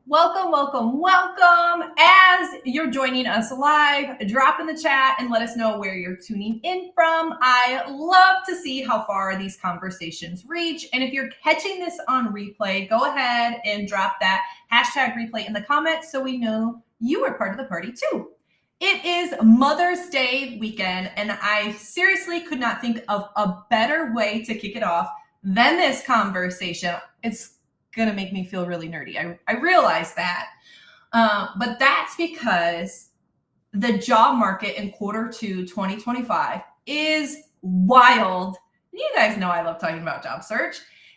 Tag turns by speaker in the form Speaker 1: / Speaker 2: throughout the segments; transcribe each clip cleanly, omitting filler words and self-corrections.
Speaker 1: Welcome, welcome, welcome. As you're joining us live, drop in the chat and let us know where you're tuning in from. I love to see how far these conversations reach. And if you're catching this on replay, go ahead and drop that hashtag replay in the comments so we know you are part of the party too. It is Mother's Day weekend, and I seriously could not think of a better way to kick it off than this conversation. It's gonna make me feel really nerdy. I realize that. But that's because the job market in Q2 2025 is wild. You guys know I love talking about job search.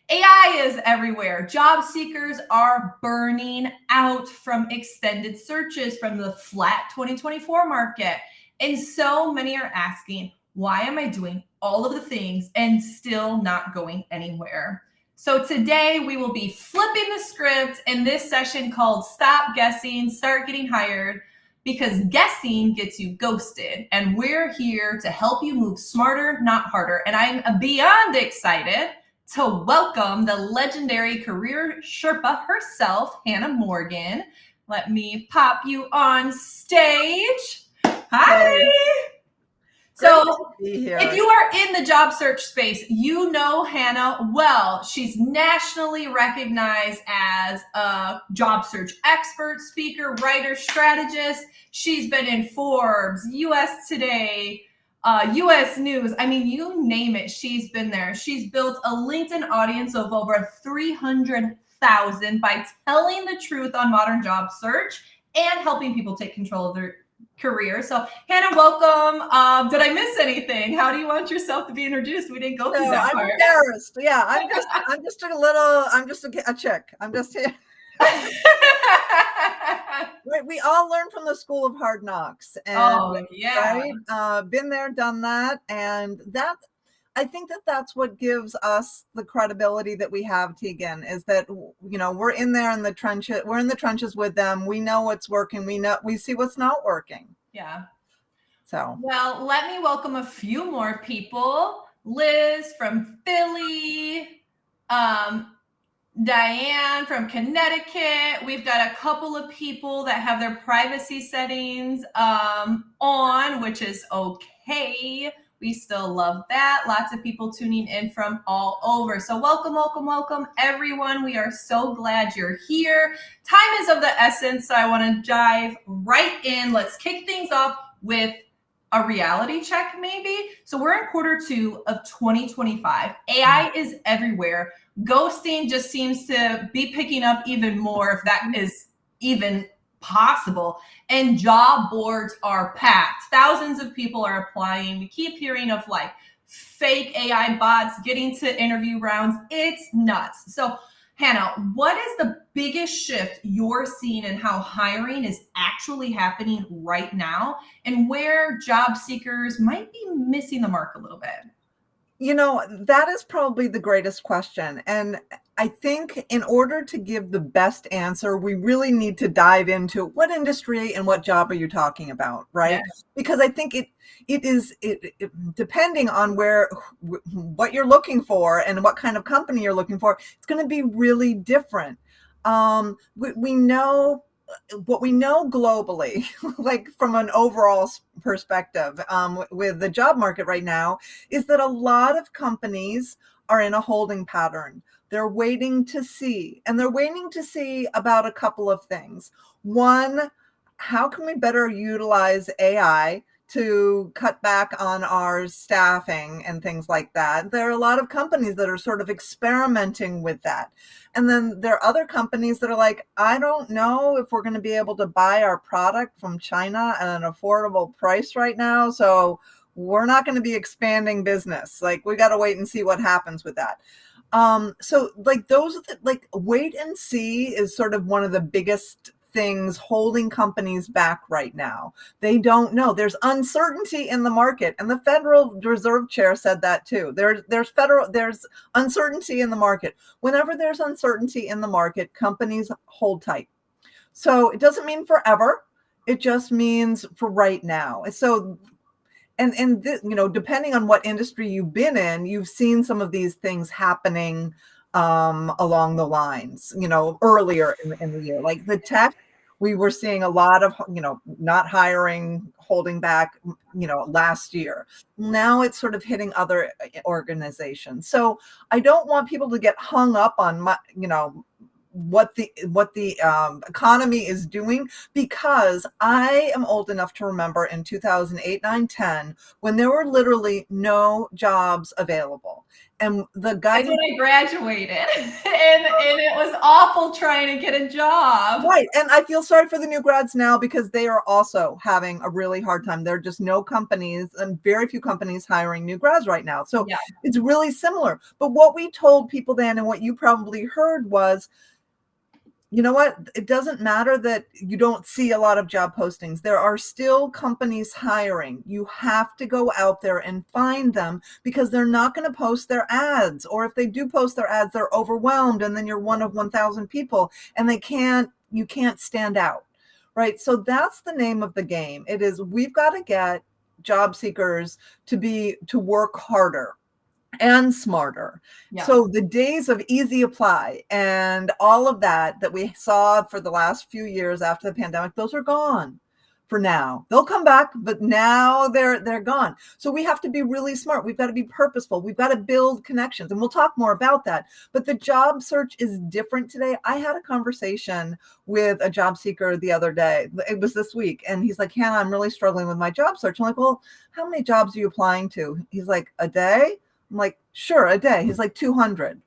Speaker 1: AI is everywhere. Job seekers are burning out from extended searches from the flat 2024 market. And so many are asking, why am I doing all of the things and still not going anywhere? So today we will be flipping the script in this session called Stop Guessing, Start Getting Hired, because guessing gets you ghosted. And we're here to help you move smarter, not harder. And I'm beyond excited to welcome the legendary career Sherpa herself, Hannah Morgan. Let me pop you on stage. Hi. So if you are in the job search space, you know Hannah well. She's nationally recognized as a job search expert, speaker, writer, strategist. She's been in Forbes, US Today, US News. I mean, you name it, she's been there. She's built a LinkedIn audience of over 300,000 by telling the truth on modern job search and helping people take control of their career. So Hannah, welcome. Did I miss anything? How do you want yourself to be introduced? We didn't go through that
Speaker 2: I'm
Speaker 1: part.
Speaker 2: Embarrassed. Yeah, I'm just a chick. I'm just here. Right, we all learn from the school of hard knocks. And, right, been there, done that, and I think that that's what gives us the credibility that we have, Teegan, is that, you know, we're in there in the trenches. We're in the trenches with them. We know what's working. We see what's not working.
Speaker 1: Yeah.
Speaker 2: So,
Speaker 1: well, let me welcome a few more people. Liz from Philly, Diane from Connecticut. We've got a couple of people that have their privacy settings on, which is okay. We still love that. Lots of people tuning in from all over. So welcome, welcome, welcome, everyone. We are so glad you're here. Time is of the essence, so I want to dive right in. Let's kick things off with a reality check, maybe. So we're in Q2 of 2025. AI is everywhere. Ghosting just seems to be picking up even more, if that is even possible. And job boards are packed. Thousands of people are applying. We keep hearing of like fake AI bots getting to interview rounds. It's nuts. So Hannah, what is the biggest shift you're seeing in how hiring is actually happening right now, and where job seekers might be missing the mark a little bit?
Speaker 2: You know, that is probably the greatest question. And I think in order to give the best answer, we really need to dive into what industry and what job are you talking about, right? Yes. Because I think it depending on what you're looking for and what kind of company you're looking for, it's going to be really different. We know what we know globally, like from an overall perspective, with the job market right now, is that a lot of companies are in a holding pattern. They're waiting to see, and they're waiting to see about a couple of things. One, how can we better utilize AI to cut back on our staffing and things like that? There are a lot of companies that are sort of experimenting with that. And then there are other companies that are like, I don't know if we're going to be able to buy our product from China at an affordable price right now. So we're not going to be expanding business. Like, we got to wait and see what happens with that. So like those are like wait and see is sort of one of the biggest things holding companies back right now. They don't know. There's uncertainty in the market, and the Federal Reserve Chair said that too. There's uncertainty in the market. Whenever there's uncertainty in the market, companies hold tight. So it doesn't mean forever. It just means for right now. So and this, you know, depending on what industry you've been in, you've seen some of these things happening along the lines, earlier in the year. Like the tech, we were seeing a lot of, not hiring, holding back, last year. Now it's sort of hitting other organizations. So I don't want people to get hung up on what the economy is doing, because I am old enough to remember in 2008, 9, 10, when there were literally no jobs available. And the
Speaker 1: That's when
Speaker 2: guidance.
Speaker 1: I graduated, and it was awful trying to get a job.
Speaker 2: Right. And I feel sorry for the new grads now, because they are also having a really hard time. There are just no companies, and very few companies hiring new grads right now. So
Speaker 1: Yeah.
Speaker 2: it's really similar. But what we told people then, and what you probably heard, was, you know what? It doesn't matter that you don't see a lot of job postings. There are still companies hiring. You have to go out there and find them, because they're not going to post their ads. Or if they do post their ads, they're overwhelmed, and then you're one of 1,000 people, and you can't stand out. Right? So that's the name of the game. It is, we've got to get job seekers to work harder and smarter.
Speaker 1: Yeah.
Speaker 2: So the days of easy apply and all of that we saw for the last few years after the pandemic, those are gone for now. They'll come back, but now they're gone. So we have to be really smart. We've got to be purposeful. We've got to build connections, and we'll talk more about that. But the job search is different today. I had a conversation with a job seeker the other day. It was this week, and he's like, "Hannah, I'm really struggling with my job search." I'm like, "Well, how many jobs are you applying to?" He's like, "A day?" I'm like, "Sure, a day." He's like, 200.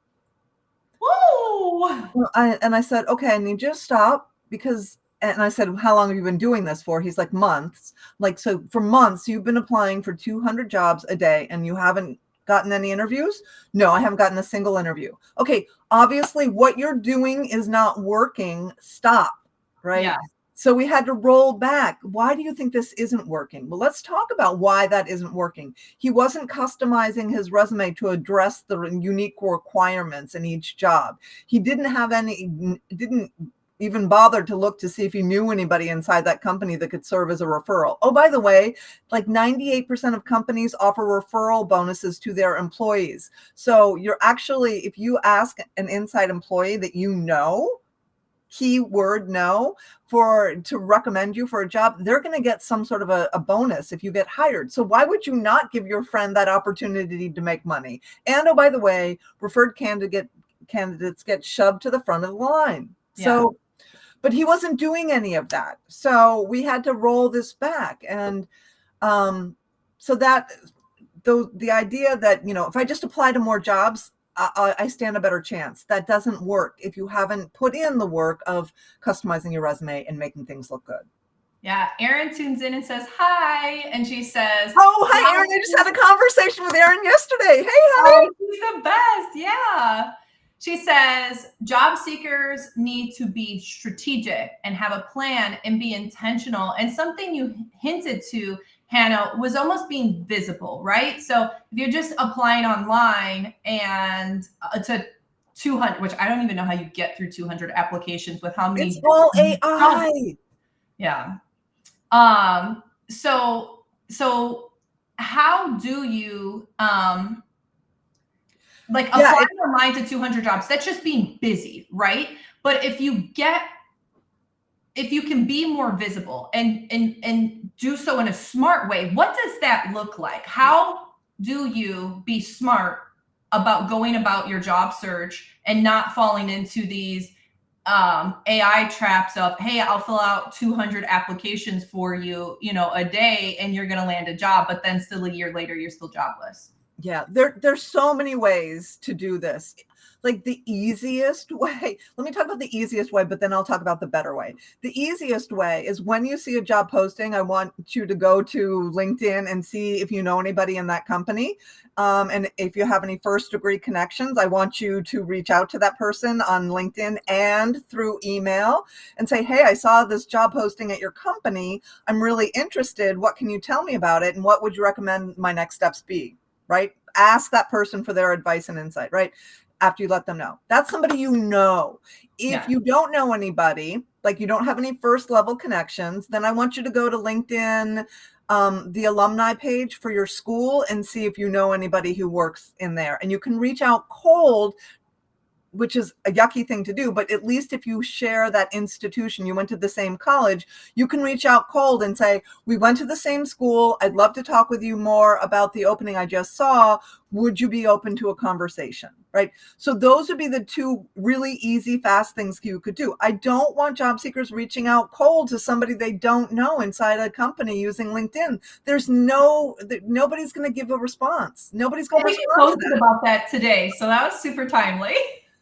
Speaker 1: Woo!
Speaker 2: And I said, "Okay, I need you to stop, because," and I said, "How long have you been doing this for?" He's like, "Months." Like, "So for months, you've been applying for 200 jobs a day, and you haven't gotten any interviews?" "No, I haven't gotten a single interview." "Okay, obviously what you're doing is not working. Stop." Right?
Speaker 1: Yeah.
Speaker 2: So we had to roll back. Why do you think this isn't working? Well, let's talk about why that isn't working. He wasn't customizing his resume to address the unique requirements in each job. He didn't even bother to look to see if he knew anybody inside that company that could serve as a referral. Oh, by the way, like 98% of companies offer referral bonuses to their employees. So you're actually, if you ask an inside employee that you know, keyword no, to recommend you for a job, they're going to get some sort of a bonus if you get hired. So why would you not give your friend that opportunity to make money? And oh, by the way, referred candidates get shoved to the front of the line.
Speaker 1: Yeah.
Speaker 2: So, but he wasn't doing any of that. So we had to roll this back. And so that the idea that, if I just apply to more jobs, I stand a better chance. That doesn't work if you haven't put in the work of customizing your resume and making things look good.
Speaker 1: Yeah. Erin tunes in and says hi, and she says,
Speaker 2: "Oh, hi, Erin. I just had a conversation with Erin yesterday. Hey, honey."
Speaker 1: "Oh, she's the best." Yeah. She says, job seekers need to be strategic and have a plan and be intentional. And something you hinted to, Hannah, was almost being visible, right? So if you're just applying online and to 200, which I don't even know how you get through 200 applications with how
Speaker 2: It's
Speaker 1: many.
Speaker 2: all AI.
Speaker 1: Yeah. So how do you like
Speaker 2: Yeah,
Speaker 1: applying online to 200 jobs? That's just being busy, right? But if you can be more visible and do so in a smart way, what does that look like? How do you be smart about going about your job search and not falling into these AI traps of, hey, I'll fill out 200 applications for you, a day, and you're going to land a job, but then still a year later, you're still jobless.
Speaker 2: Yeah, there's so many ways to do this. Like the easiest way, let me talk about the easiest way, but then I'll talk about the better way. The easiest way is, when you see a job posting, I want you to go to LinkedIn and see if you know anybody in that company. And if you have any first degree connections, I want you to reach out to that person on LinkedIn and through email and say, "Hey, I saw this job posting at your company. I'm really interested. What can you tell me about it? And what would you recommend my next steps be?" Right? Ask that person for their advice and insight, right? After you let them know. That's somebody you know. If you don't know anybody, like you don't have any first level connections, then I want you to go to LinkedIn, the alumni page for your school, and see if you know anybody who works in there. And you can reach out cold which is a yucky thing to do, but at least if you share that institution, you went to the same college, you can reach out cold and say, we went to the same school. I'd love to talk with you more about the opening I just saw. Would you be open to a conversation? Right? So those would be the two really easy, fast things you could do. I don't want job seekers reaching out cold to somebody they don't know inside a company using LinkedIn. Nobody's going to give a response. Nobody's going to
Speaker 1: We
Speaker 2: respond to
Speaker 1: posted
Speaker 2: that.
Speaker 1: about that today, so that was super timely.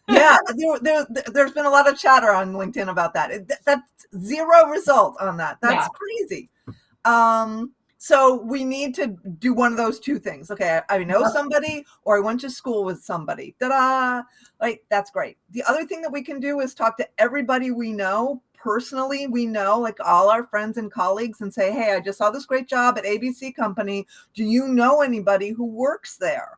Speaker 2: Yeah, there's been a lot of chatter on LinkedIn about that. That's zero result on that. That's crazy. So we need to do one of those two things. Okay, I know somebody, or I went to school with somebody. Ta-da! Like, that's great. The other thing that we can do is talk to everybody we know personally. We know, like all our friends and colleagues, and say, hey, I just saw this great job at ABC company. Do you know anybody who works there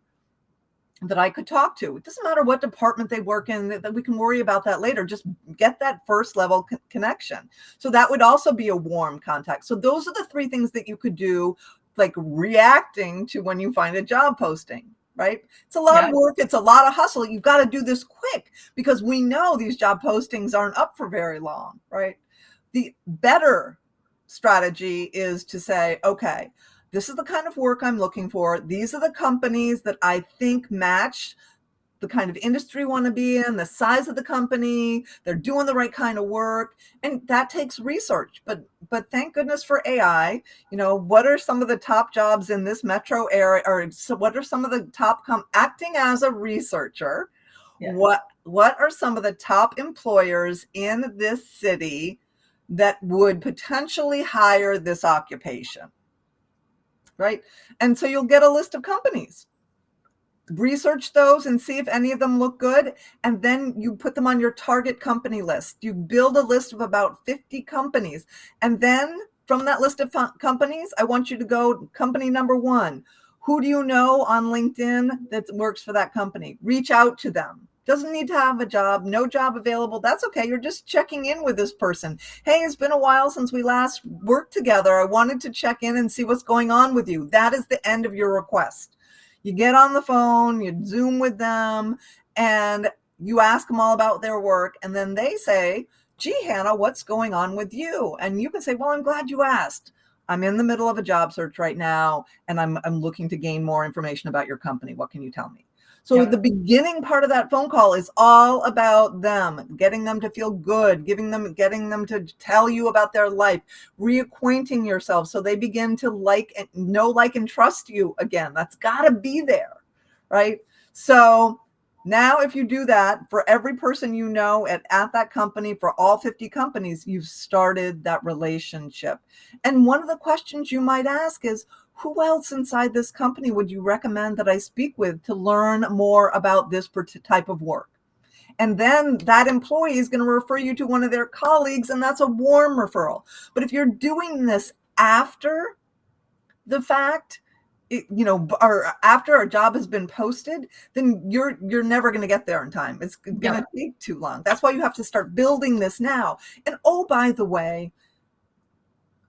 Speaker 2: that I could talk to? It doesn't matter what department they work in, that we can worry about that later. Just get that first level connection. So that would also be a warm contact. So those are the three things that you could do, like reacting to when you find a job posting, right? It's a lot of work. It's a lot of hustle. You've got to do this quick because we know these job postings aren't up for very long, right? The better strategy is to say, okay, this is the kind of work I'm looking for. These are the companies that I think match the kind of industry you want to be in, the size of the company, they're doing the right kind of work. And that takes research. But thank goodness for AI. What are some of the top jobs in this metro area? Or so what are some of the top acting as a researcher? Yeah. What are some of the top employers in this city that would potentially hire this occupation? Right? And so you'll get a list of companies. Research those and see if any of them look good. And then you put them on your target company list. You build a list of about 50 companies. And then from that list of companies, I want you to go company number 1. Who do you know on LinkedIn that works for that company? Reach out to them. Doesn't need to have a job, no job available. That's okay. You're just checking in with this person. Hey, it's been a while since we last worked together. I wanted to check in and see what's going on with you. That is the end of your request. You get on the phone, you Zoom with them, and you ask them all about their work. And then they say, gee, Hannah, what's going on with you? And you can say, well, I'm glad you asked. I'm in the middle of a job search right now, and I'm looking to gain more information about your company. What can you tell me? So the beginning part of that phone call is all about them, getting them to feel good, getting them to tell you about their life, reacquainting yourself so they begin to know, like, and trust you again. That's got to be there, right? So now if you do that for every person you know at that company, for all 50 companies, you've started that relationship. And one of the questions you might ask is, who else inside this company would you recommend that I speak with to learn more about this type of work? And then that employee is going to refer you to one of their colleagues, and that's a warm referral. But if you're doing this after the fact, or after a job has been posted, then you're never going to get there in time. It's going to take too long. That's why you have to start building this now. And oh, by the way,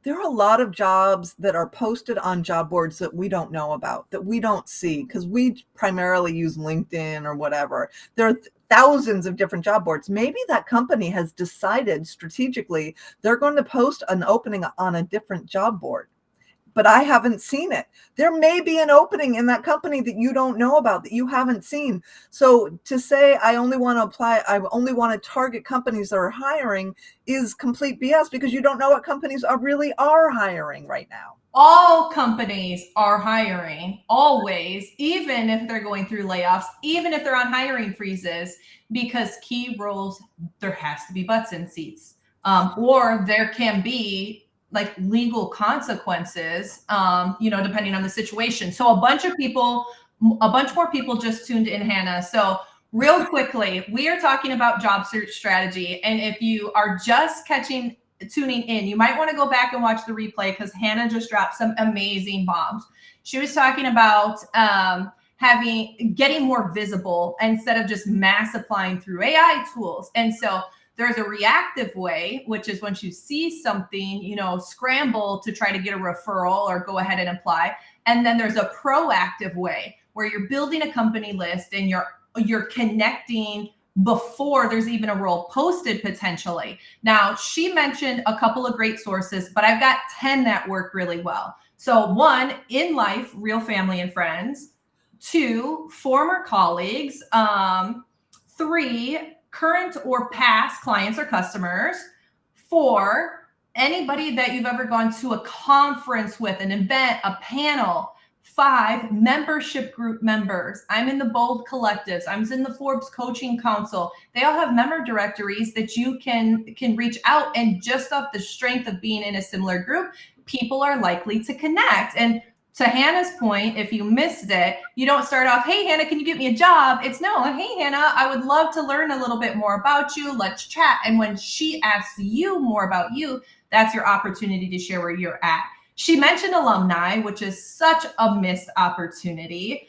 Speaker 2: there are a lot of jobs that are posted on job boards that we don't know about, that we don't see, because we primarily use LinkedIn or whatever. There are thousands of different job boards. Maybe that company has decided strategically they're going to post an opening on a different job board, but I haven't seen it. There may be an opening in that company that you don't know about, that you haven't seen. So to say I only want to apply, I only want to target companies that are hiring is complete BS, because you don't know what companies really are hiring right now.
Speaker 1: All companies are hiring, always, even if they're going through layoffs, even if they're on hiring freezes, because key roles, there has to be butts in seats, or there can be like legal consequences, depending on the situation. So a bunch more people just tuned in, Hannah. So real quickly, we are talking about job search strategy. And if you are just tuning in, you might want to go back and watch the replay, because Hannah just dropped some amazing bombs. She was talking about getting more visible instead of just mass applying through AI tools. And so there's a reactive way, which is once you see something, scramble to try to get a referral or go ahead and apply. And then there's a proactive way where you're building a company list and you're connecting before there's even a role posted potentially. Now, she mentioned a couple of great sources, but I've got 10 that work really well. So 1, in life, real family and friends. 2, former colleagues. 3, current or past clients or customers. 4, anybody that you've ever gone to a conference with, an event, a panel. 5, membership group members. I'm in the Bold Collectives. I'm in the Forbes Coaching Council. They all have member directories that you can reach out, and just off the strength of being in a similar group, people are likely to connect. And to Hannah's point, if you missed it, you don't start off, hey, Hannah, can you get me a job? It's no, hey, Hannah, I would love to learn a little bit more about you. Let's chat. And when she asks you more about you, that's your opportunity to share where you're at. She mentioned alumni, which is such a missed opportunity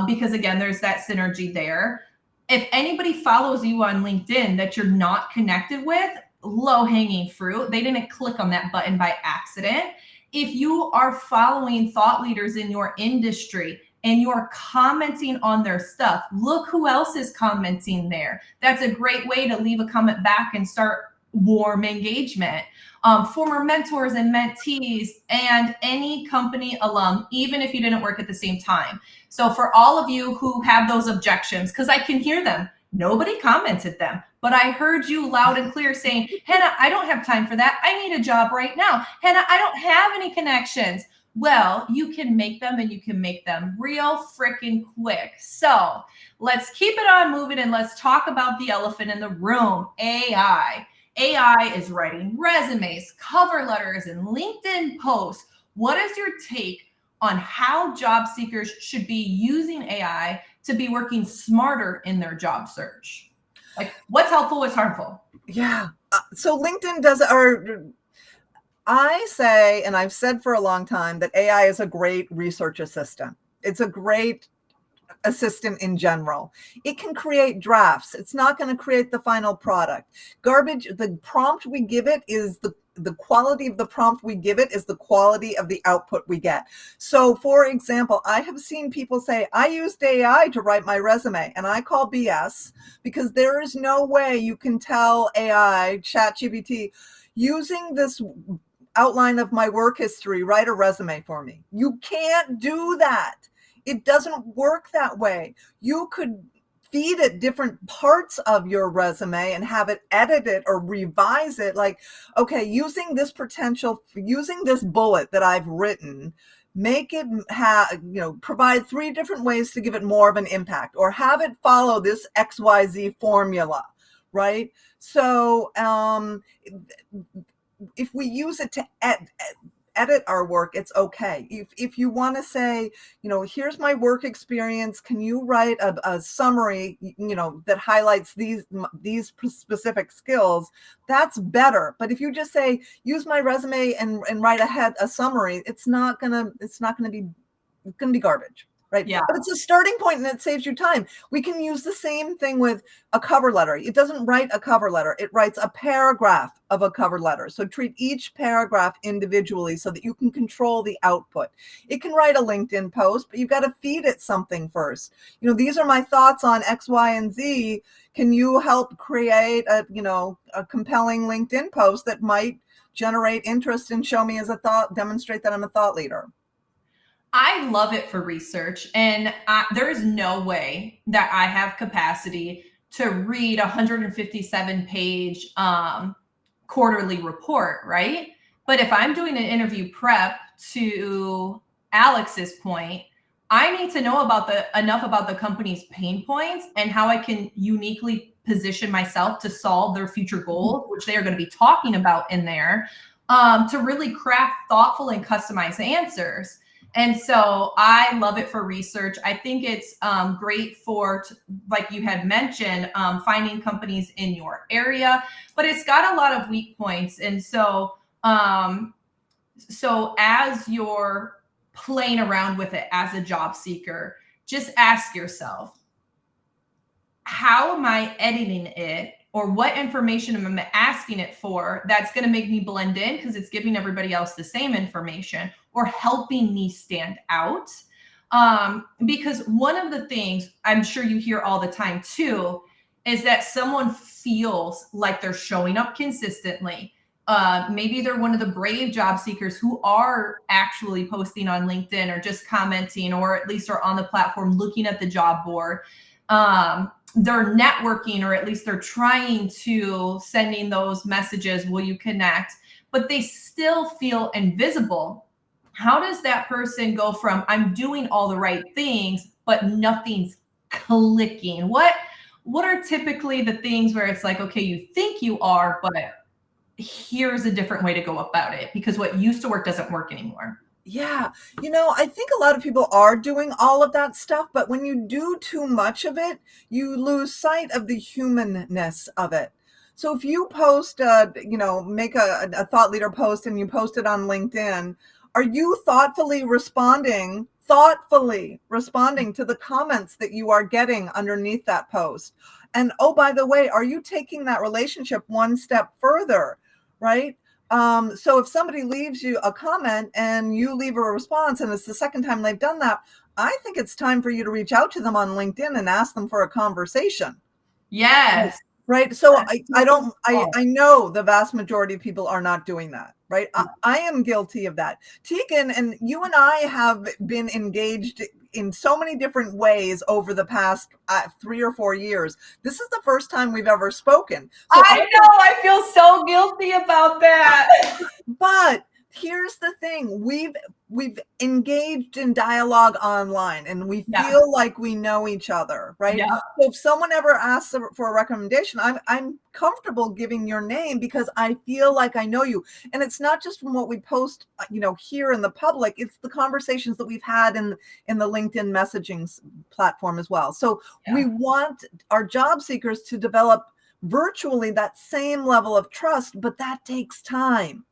Speaker 1: because, again, there's that synergy there. If anybody follows you on LinkedIn that you're not connected with, low-hanging fruit. They didn't click on that button by accident. If you are following thought leaders in your industry and you're commenting on their stuff, look who else is commenting there. That's a great way to leave a comment back and start warm engagement. Former mentors and mentees, and any company alum, even if you didn't work at the same time. So for all of you who have those objections, because I can hear them, nobody commented them, but I heard you loud and clear saying, Hannah, I don't have time for that. I need a job right now. Hannah, I don't have any connections. Well, you can make them, and you can make them real freaking quick. So let's keep it on moving, and let's talk about the elephant in the room, AI. AI is writing resumes, cover letters, and LinkedIn posts. What is your take on how job seekers should be using AI to be working smarter in their job search? Like, what's helpful, what's harmful?
Speaker 2: Yeah. So LinkedIn does, or I say, and I've said for a long time, that AI is a great research assistant. It's a great assistant in general. It can create drafts. It's not going to create the final product. The prompt we give it is the quality of the prompt we give it is the quality of the output we get. So for example, I have seen people say, I used AI to write my resume, and I call BS, because there is no way you can tell AI, ChatGPT, using this outline of my work history, write a resume for me. You can't do that. It doesn't work that way. You could feed it different parts of your resume and have it edit it or revise it. Like, okay, using this bullet that I've written, make it provide 3 different ways to give it more of an impact, or have it follow this XYZ formula, right? So if we use it to edit our work, it's okay. If you want to say, here's my work experience, can you write a summary, that highlights these specific skills, that's better. But if you just say, use my resume and write a summary, it's going to be garbage. Right.
Speaker 1: Yeah.
Speaker 2: But it's a starting point, and it saves you time. We can use the same thing with a cover letter. It doesn't write a cover letter. It writes a paragraph of a cover letter. So treat each paragraph individually so that you can control the output. It can write a LinkedIn post, but you've got to feed it something first. These are my thoughts on X, Y, and Z. Can you help create a compelling LinkedIn post that might generate interest and show me demonstrate that I'm a thought leader?
Speaker 1: I love it for research, and there's no way that I have capacity to read a 157-page quarterly report, right? But if I'm doing an interview prep, to Alex's point, I need to know enough about the company's pain points and how I can uniquely position myself to solve their future goals, which they are going to be talking about in there, to really craft thoughtful and customized answers. And so I love it for research. I think it's great for, like you had mentioned, finding companies in your area, but it's got a lot of weak points. And so, so as you're playing around with it as a job seeker, just ask yourself, how am I editing it? Or what information am I asking it for that's going to make me blend in because it's giving everybody else the same information, or helping me stand out? Because one of the things I'm sure you hear all the time too is that someone feels like they're showing up consistently. Maybe they're one of the brave job seekers who are actually posting on LinkedIn or just commenting, or at least are on the platform looking at the job board. They're networking, or at least they're trying to sending those messages, will you connect? But they still feel invisible. How does that person go from I'm doing all the right things, but nothing's clicking? What are typically the things where it's like, okay, you think you are, but here's a different way to go about it, because what used to work doesn't work anymore?
Speaker 2: Yeah. I think a lot of people are doing all of that stuff, but when you do too much of it, you lose sight of the humanness of it. So if you post, make a thought leader post and you post it on LinkedIn, are you thoughtfully responding to the comments that you are getting underneath that post? And oh, by the way, are you taking that relationship one step further, right? So if somebody leaves you a comment and you leave a response and it's the second time they've done that, I think it's time for you to reach out to them on LinkedIn and ask them for a conversation.
Speaker 1: Yes.
Speaker 2: Right. So
Speaker 1: That's
Speaker 2: I know the vast majority of people are not doing that. Right. I am guilty of that. Teegan, and you and I have been engaged in so many different ways over the past 3 or 4 years. This is the first time we've ever spoken. So
Speaker 1: I know, I feel so guilty about that.
Speaker 2: But here's the thing. We've engaged in dialogue online and we
Speaker 1: Yeah.
Speaker 2: feel like we know each other, right?
Speaker 1: Yeah.
Speaker 2: So if someone ever asks for a recommendation, I'm comfortable giving your name because I feel like I know you. And it's not just from what we post, here in the public, it's the conversations that we've had in the LinkedIn messaging platform as well. So we want our job seekers to develop virtually that same level of trust, but that takes time.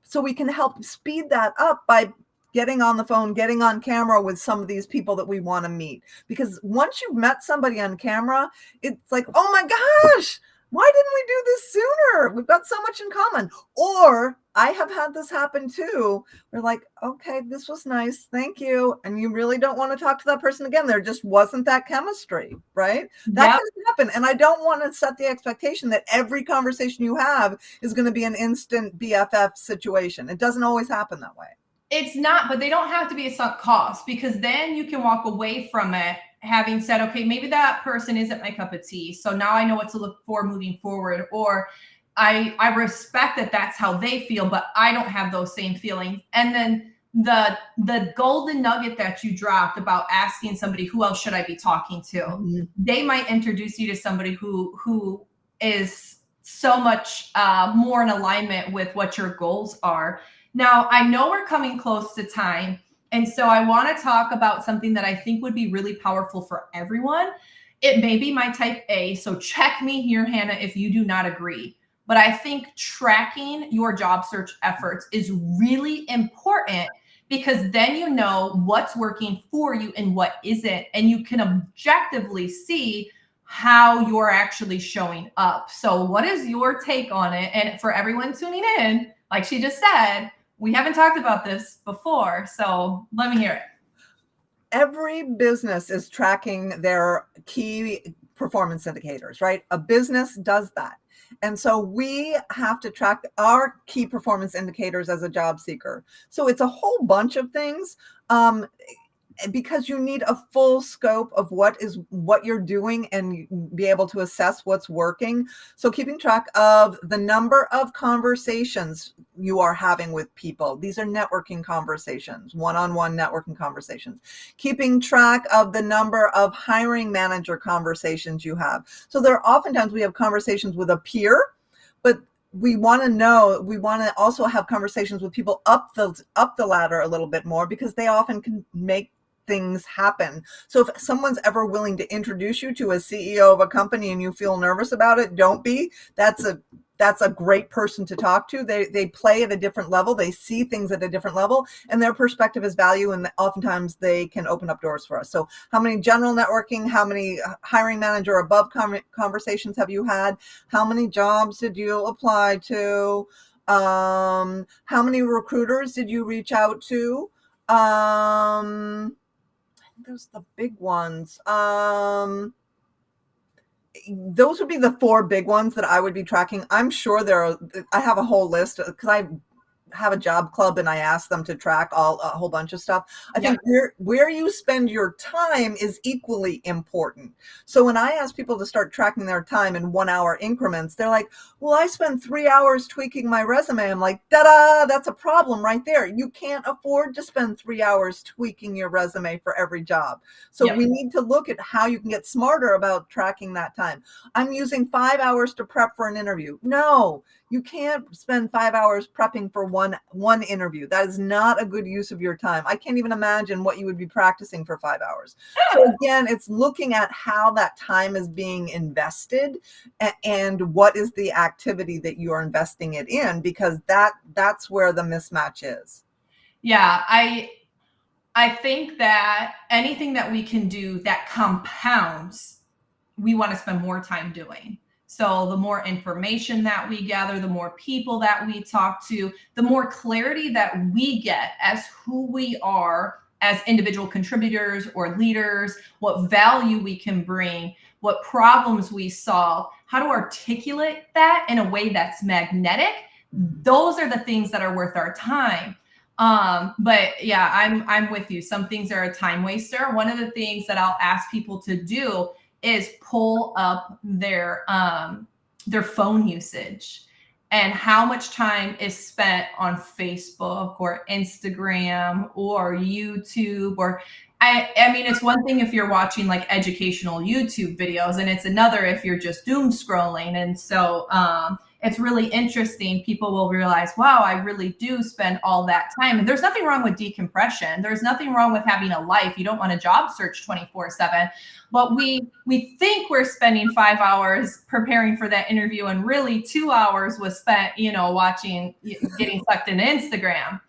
Speaker 2: So we can help speed that up by getting on the phone, getting on camera with some of these people that we want to meet. Because once you've met somebody on camera, it's like, oh my gosh, why didn't we do this sooner? We've got so much in common. Or I have had this happen too. We're like, okay, this was nice. Thank you. And you really don't want to talk to that person again. There just wasn't that chemistry, right? That
Speaker 1: Yep.
Speaker 2: can happen. And I don't want to set the expectation that every conversation you have is going to be an instant BFF situation. It doesn't always happen that way.
Speaker 1: It's not, but they don't have to be a sunk cost, because then you can walk away from it having said, okay, maybe that person isn't my cup of tea. So now I know what to look for moving forward. Or I respect that that's how they feel, but I don't have those same feelings. And then the golden nugget that you dropped about asking somebody, who else should I be talking to?
Speaker 2: Mhm.
Speaker 1: They might introduce you to somebody who is so much more in alignment with what your goals are. Now, I know we're coming close to time, and so I want to talk about something that I think would be really powerful for everyone. It may be my type A, so check me here, Hannah, if you do not agree. But I think tracking your job search efforts is really important, because then you know what's working for you and what isn't, and you can objectively see how you're actually showing up. So, what is your take on it? And for everyone tuning in, like she just said, we haven't talked about this before, so let me hear it.
Speaker 2: Every business is tracking their key performance indicators, right? A business does that. And so we have to track our key performance indicators as a job seeker. So it's a whole bunch of things. Because you need a full scope of what you're doing and be able to assess what's working. So keeping track of the number of conversations you are having with people. These are networking conversations, one-on-one networking conversations. Keeping track of the number of hiring manager conversations you have. So there are oftentimes we have conversations with a peer, but we want to also have conversations with people up the ladder a little bit more, because they often can make things happen. So if someone's ever willing to introduce you to a CEO of a company and you feel nervous about it, don't be. That's a great person to talk to. They play at a different level. They see things at a different level, and their perspective is value. And oftentimes they can open up doors for us. So how many general networking, how many hiring manager above conversations have you had? How many jobs did you apply to? How many recruiters did you reach out to? Those the big ones. those would be the 4 big ones that I would be tracking. I'm sure I have a whole list because I have a job club and I ask them to track a whole bunch of stuff. I
Speaker 1: Yep.
Speaker 2: think where you spend your time is equally important. So when I ask people to start tracking their time in 1 hour increments, they're like, well, I spend 3 hours tweaking my resume. I'm like, da-da, that's a problem right there. You can't afford to spend 3 hours tweaking your resume for every job. So
Speaker 1: Yep.
Speaker 2: we need to look at how you can get smarter about tracking that time. I'm using 5 hours to prep for an interview. No, you can't spend 5 hours prepping for one interview. That is not a good use of your time. I can't even imagine what you would be practicing for 5 hours. So again, it's looking at how that time is being invested and what is the activity that you are investing it in, because that's where the mismatch is.
Speaker 1: Yeah, I think that anything that we can do that compounds, we want to spend more time doing. So the more information that we gather, the more people that we talk to, the more clarity that we get as who we are as individual contributors or leaders, what value we can bring, what problems we solve, how to articulate that in a way that's magnetic. Those are the things that are worth our time. But yeah, I'm with you. Some things are a time waster. One of the things that I'll ask people to do is pull up their phone usage and how much time is spent on Facebook or Instagram or YouTube or I mean, it's one thing if you're watching like educational YouTube videos, and it's another if you're just doom scrolling. And so it's really interesting. People will realize, wow, I really do spend all that time. And there's nothing wrong with decompression. There's nothing wrong with having a life. You don't want to job search 24/7. But we think we're spending 5 hours preparing for that interview, and really 2 hours was spent, watching, getting sucked into Instagram.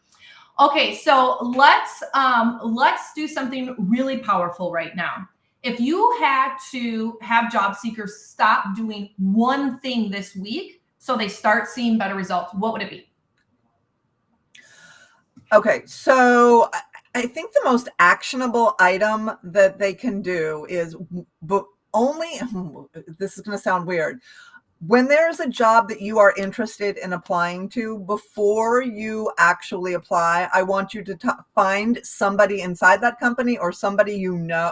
Speaker 1: Okay, so let's do something really powerful right now. If you had to have job seekers stop doing one thing this week so they start seeing better results, what would it be?
Speaker 2: Okay, so I think the most actionable item that they can do is, but only, this is going to sound weird. When there's a job that you are interested in applying to, before you actually apply, I want you to find somebody inside that company or somebody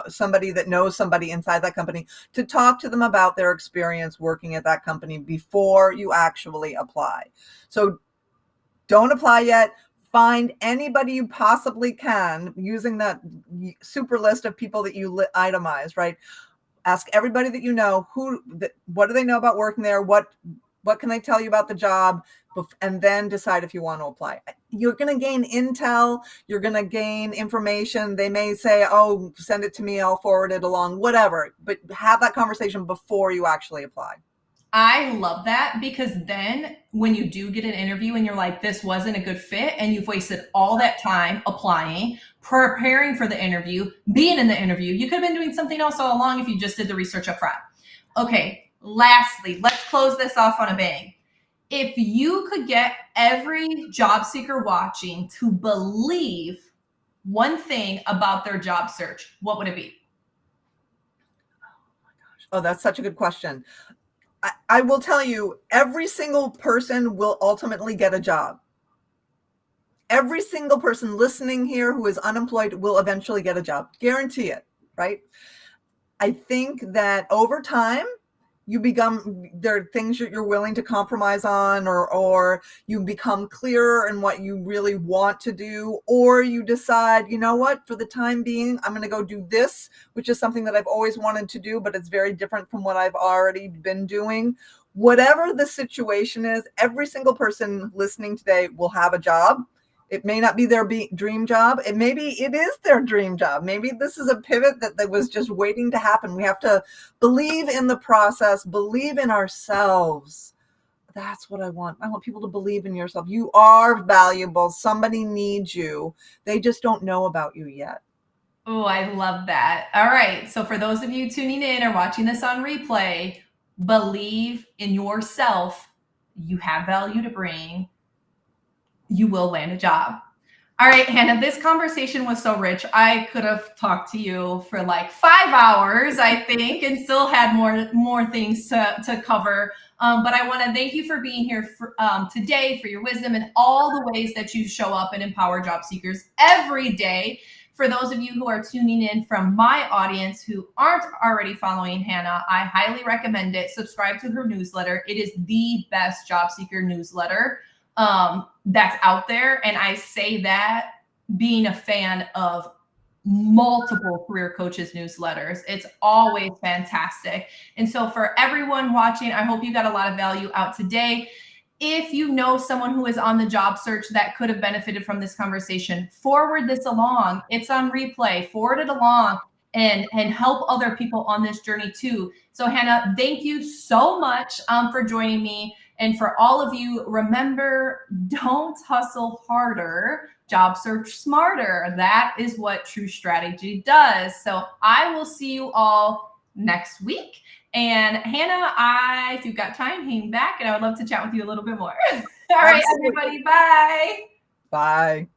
Speaker 2: somebody that knows somebody inside that company, to talk to them about their experience working at that company before you actually apply. So don't apply yet. Find anybody you possibly can using that super list of people that you itemize, right? Ask everybody that you know what do they know about working there, what can they tell you about the job, and then decide if you want to apply. You're going to gain intel, you're going to gain information. They may say, oh, send it to me, I'll forward it along, whatever, but have that conversation before you actually apply.
Speaker 1: I love that, because then when you do get an interview and you're like, this wasn't a good fit, and you've wasted all that time applying, preparing for the interview, being in the interview, you could have been doing something else all along if you just did the research up front. Okay, lastly, let's close this off on a bang. If you could get every job seeker watching to believe one thing about their job search, what would it be?
Speaker 2: Oh, that's such a good question. I will tell you, every single person will ultimately get a job. Every single person listening here who is unemployed will eventually get a job. Guarantee it, right? I think that over time, there are things that you're willing to compromise on, or you become clearer in what you really want to do, or you decide, you know what, for the time being, I'm going to go do this, which is something that I've always wanted to do, but it's very different from what I've already been doing. Whatever the situation is, every single person listening today will have a job. It may not be their dream job. Maybe it is their dream job. Maybe this is a pivot that was just waiting to happen. We have to believe in the process, believe in ourselves. That's what I want. I want people to believe in yourself. You are valuable. Somebody needs you. They just don't know about you yet.
Speaker 1: Oh, I love that. All right. So, for those of you tuning in or watching this on replay, believe in yourself. You have value to bring. You will land a job. All right, Hannah, this conversation was so rich. I could have talked to you for like 5 hours, I think, and still had more things to cover. But I want to thank you for being here today, for your wisdom and all the ways that you show up and empower job seekers every day. For those of you who are tuning in from my audience who aren't already following Hannah, I highly recommend it. Subscribe to her newsletter. It is the best job seeker newsletter that's out there. And I say that being a fan of multiple career coaches newsletters. It's always fantastic. And so for everyone watching, I hope you got a lot of value out today. If you know someone who is on the job search that could have benefited from this conversation, forward this along. It's on replay. Forward it along and help other people on this journey too. So Hannah, thank you so much for joining me. And for all of you, remember, don't hustle harder, job search smarter. That is what true strategy does. So I will see you all next week. And Hannah, if you've got time, hang back and I would love to chat with you a little bit more. All right, everybody. Bye.
Speaker 2: Bye.